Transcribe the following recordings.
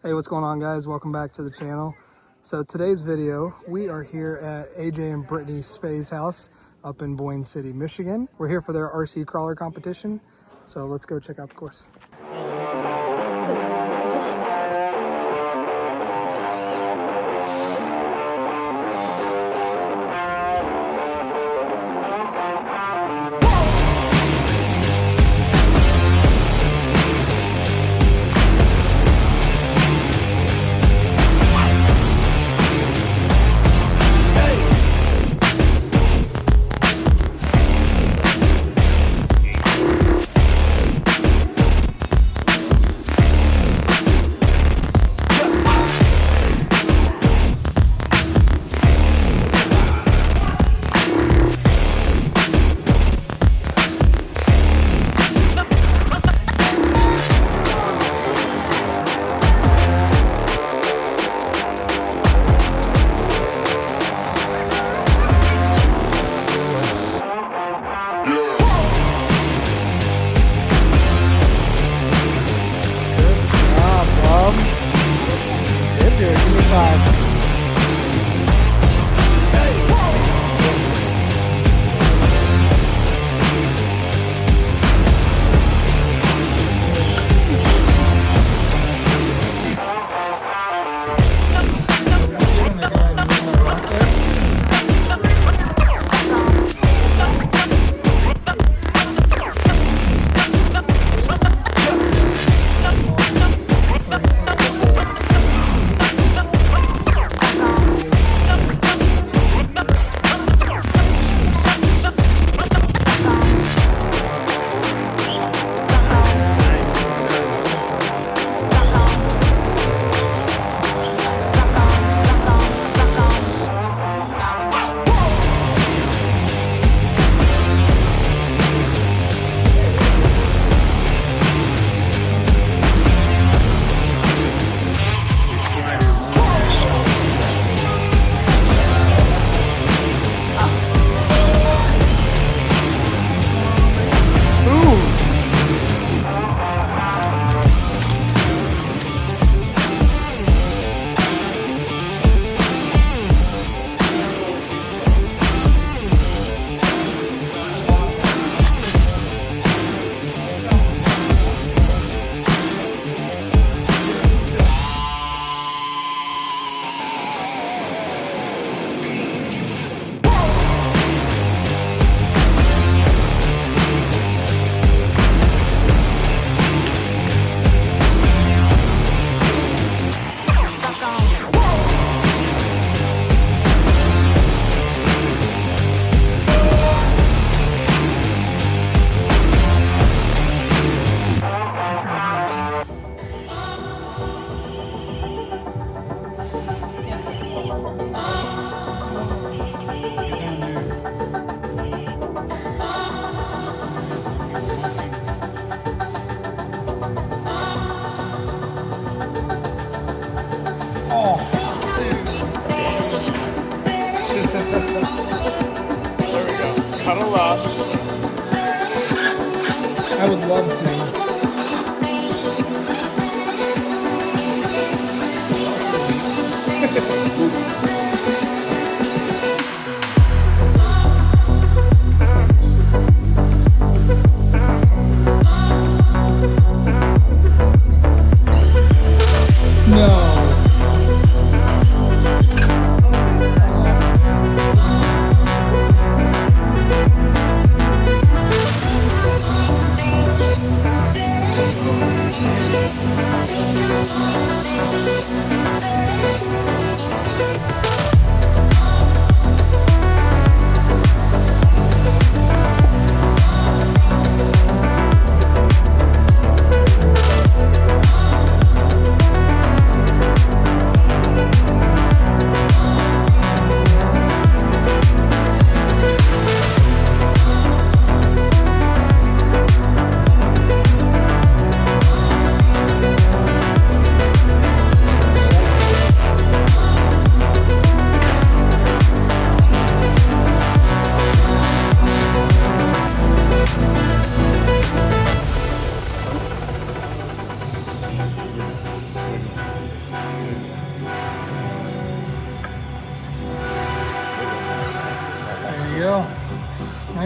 Hey, what's going on, guys? Welcome back to the channel. So today's video, we are here at AJ and Britney Spaay's house up in Boyne City, Michigan. We're here for their RC crawler competition. So let's go check out the course. There we go. Cuddle up. I would love to.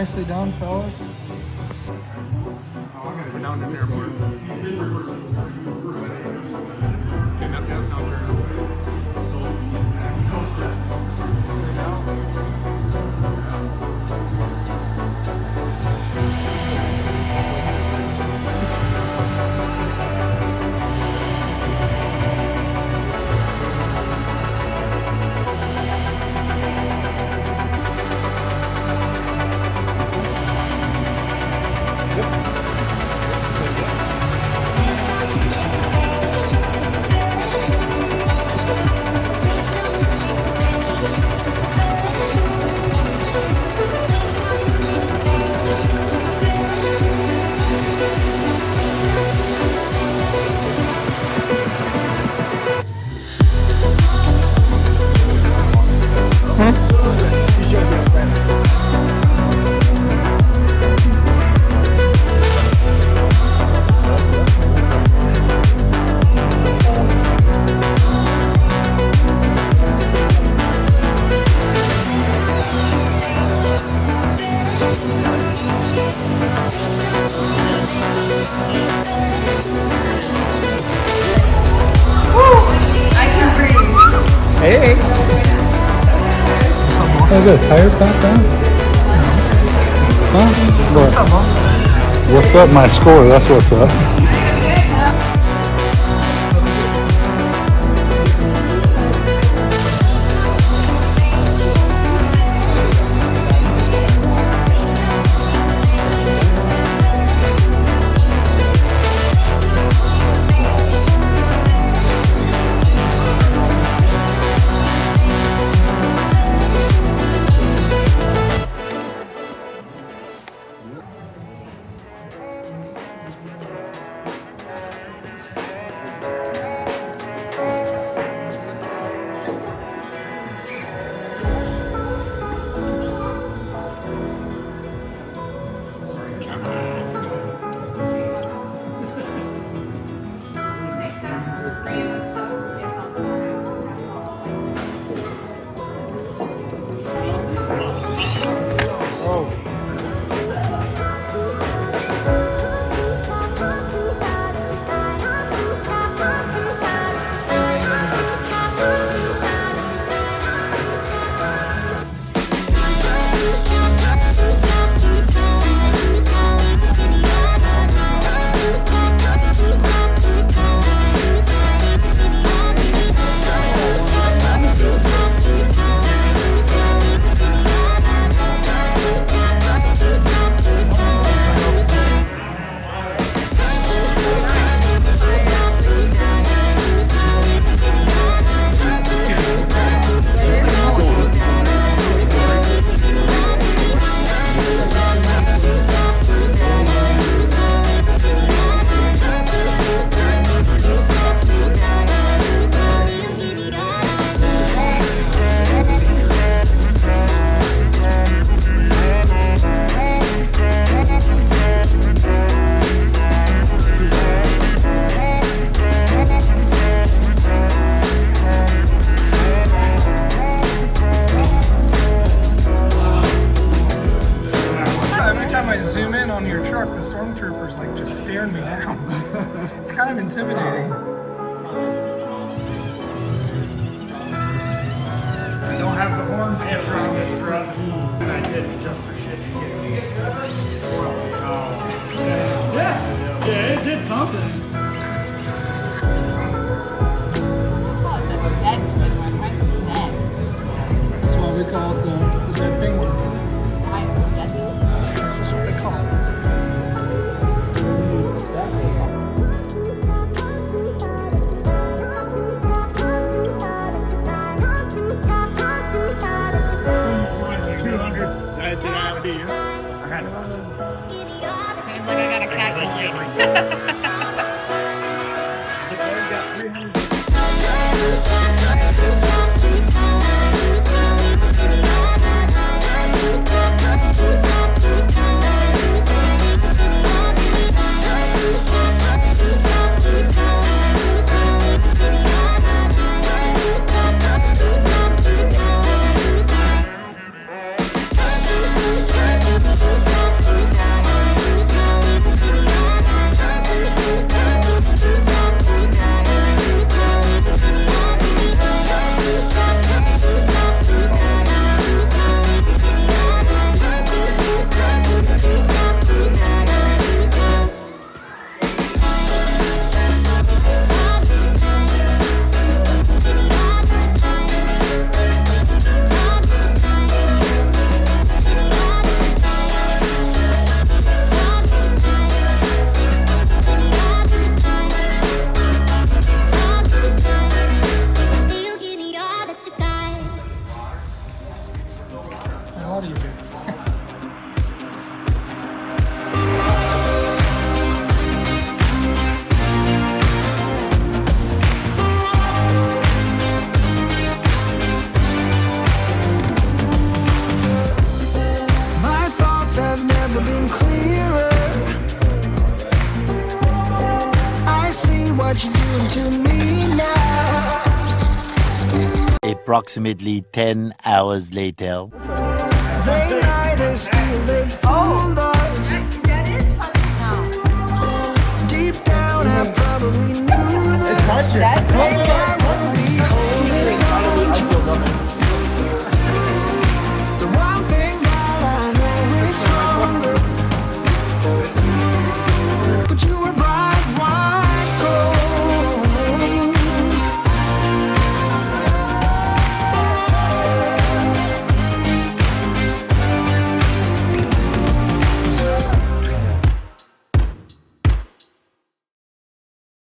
Nicely done, fellas. Oh, I gotta go down in there more. Okay, now turn Hey! What's up, boss? Oh, good. Tire back down? Huh? What's up, boss? What's up? My score. That's what's up. Zoom in on your truck, the stormtroopers like just staring me down. It's kind of intimidating. I don't have the horn feature on this truck, and I did it just for shit. Yeah, it did something. That's why we call it the dead penguin. That's just what they call it. Seems like I gotta calculate. listen to me now. Approximately 10 hours later. They lie, they steal, they fooled us. That is touching now. Deep down, I probably knew that. That's Think I will be holding on to